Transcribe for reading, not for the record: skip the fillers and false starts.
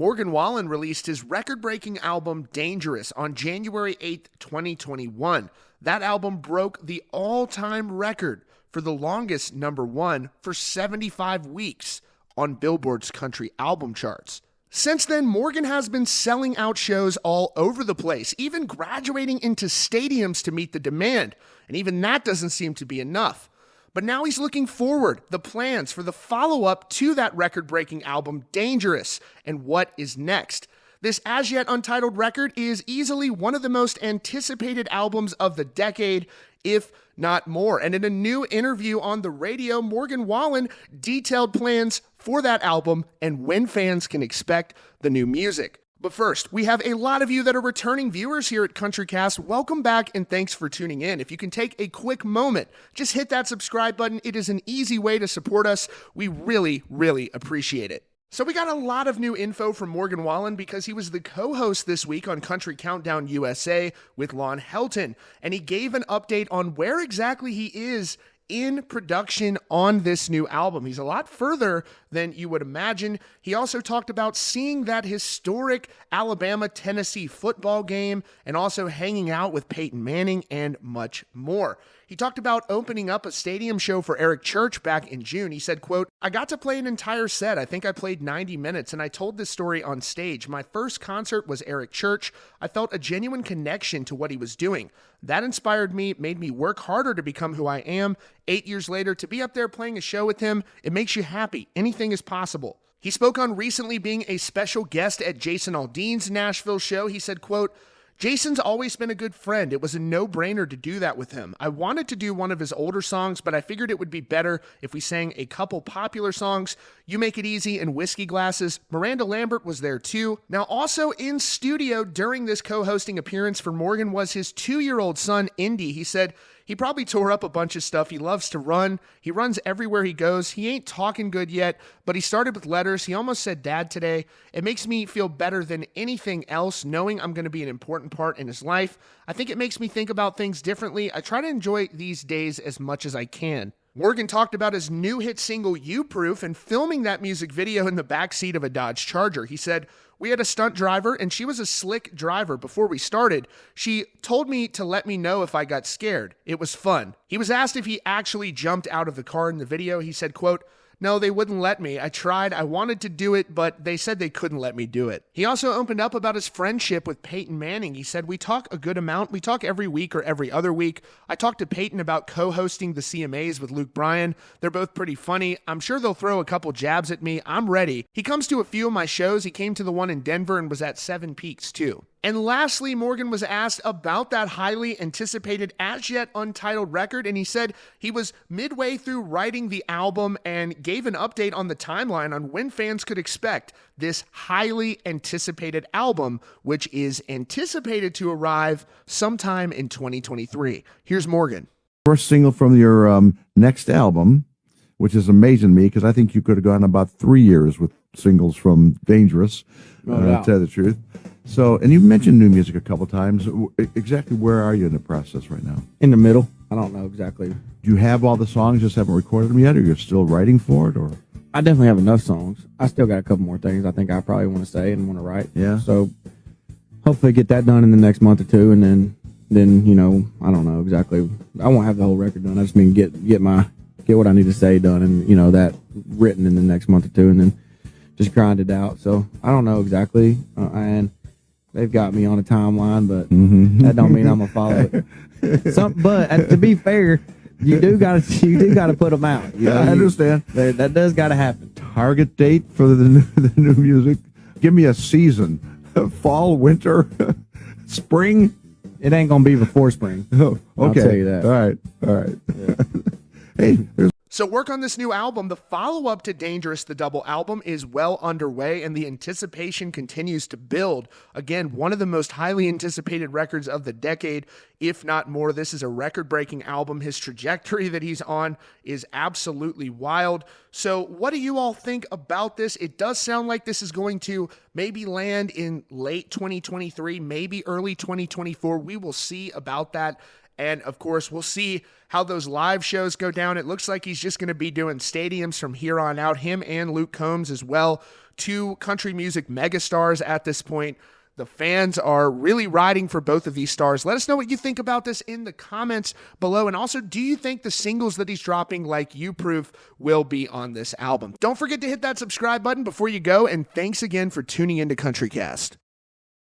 Morgan Wallen released his record-breaking album Dangerous on January 8th, 2021. That album broke the all-time record for the longest number one for 75 weeks on Billboard's country album charts. Since then, Morgan has been selling out shows all over the place, even graduating into stadiums to meet the demand, and even that doesn't seem to be enough. But now he's looking forward, the plans for the follow-up to that record-breaking album, Dangerous, and what is next. This as-yet untitled record is easily one of the most anticipated albums of the decade, if not more. And in a new interview on the radio, Morgan Wallen detailed plans for that album and when fans can expect the new music. But first, we have a lot of you that are returning viewers here at CountryCast. Welcome back and thanks for tuning in. If you can take a quick moment, just hit that subscribe button. It is an easy way to support us. We really, really appreciate it. So we got a lot of new info from Morgan Wallen because he was the co-host this week on Country Countdown USA with Lon Helton, and he gave an update on where exactly he is in production on this new album. He's a lot further than you would imagine. He also talked about seeing that historic Alabama-Tennessee football game and also hanging out with Peyton Manning and much more. He talked about opening up a stadium show for Eric Church back in June. He said, quote, "I got to play an entire set. I think I played 90 minutes, and I told this story on stage. My first concert was Eric Church. I felt a genuine connection to what he was doing. That inspired me, made me work harder to become who I am. 8 years later, to be up there playing a show with him, it makes you happy. Anything is possible." He spoke on recently being a special guest at Jason Aldean's Nashville show. He said, quote, "Jason's always been a good friend. It was a no-brainer to do that with him. I wanted to do one of his older songs, but I figured it would be better if we sang a couple popular songs. You Make It Easy and Whiskey Glasses. Miranda Lambert was there too." Now, also in studio during this co-hosting appearance for Morgan was his 2-year-old son, Indy. He said he probably tore up a bunch of stuff. He loves to run. He runs everywhere he goes. He ain't talking good yet, but he started with letters. He almost said dad today. It makes me feel better than anything else, knowing I'm going to be an important part in his life. I think it makes me think about things differently. I try to enjoy these days as much as I can. Morgan talked about his new hit single, You Proof, and filming that music video in the backseat of a Dodge Charger. He said, "We had a stunt driver, and she was a slick driver before we started. She told me to let me know if I got scared. It was fun." He was asked if he actually jumped out of the car in the video. He said, quote, "No, they wouldn't let me. I tried. I wanted to do it, but they said they couldn't let me do it." He also opened up about his friendship with Peyton Manning. He said, "We talk a good amount. We talk every week or every other week. I talked to Peyton about co-hosting the CMAs with Luke Bryan. They're both pretty funny. I'm sure they'll throw a couple jabs at me. I'm ready. He comes to a few of my shows. He came to the one in Denver and was at Seven Peaks too." And lastly, Morgan was asked about that highly anticipated as-yet untitled record, and he said he was midway through writing the album and gave an update on the timeline on when fans could expect this highly anticipated album, which is anticipated to arrive sometime in 2023. Here's Morgan. First single from your next album, which is amazing to me because I think you could have gone about 3 years with singles from Dangerous, to tell the truth. So, and you mentioned new music a couple times. Exactly where are you in the process right now? In the middle. I don't know exactly. Do you have all the songs, just haven't recorded them yet, or you're still writing for it? Or I definitely have enough songs. I still got a couple more things I think I probably want to say and want to write. Yeah. So hopefully get that done in the next month or two, and then you know, I don't know exactly. I won't have the whole record done. I just mean get what I need to say done, and you know, that written in the next month or two, and then just grind it out. So I don't know exactly, and they've got me on a timeline, but that don't mean I'm gonna follow it. But to be fair, you do gotta put them out. You know, I understand. That does gotta happen. Target date for the new music? Give me a season: fall, winter, spring. It ain't gonna be before spring. Oh, okay. I'll tell you that. All right. Yeah. Hey, So work on this new album, the follow-up to Dangerous, the double album, is well underway, and the anticipation continues to build. Again, one of the most highly anticipated records of the decade, if not more. This is a record-breaking album. His trajectory that he's on is absolutely wild. So what do you all think about this? It does sound like this is going to maybe land in late 2023, maybe early 2024. We will see about that And of course, we'll see how those live shows go down. It looks like he's just going to be doing stadiums from here on out, him and Luke Combs as well, two country music megastars at this point. The fans are really riding for both of these stars. Let us know what you think about this in the comments below. And also, do you think the singles that he's dropping, like You Proof, will be on this album? Don't forget to hit that subscribe button before you go. And thanks again for tuning into CountryCast.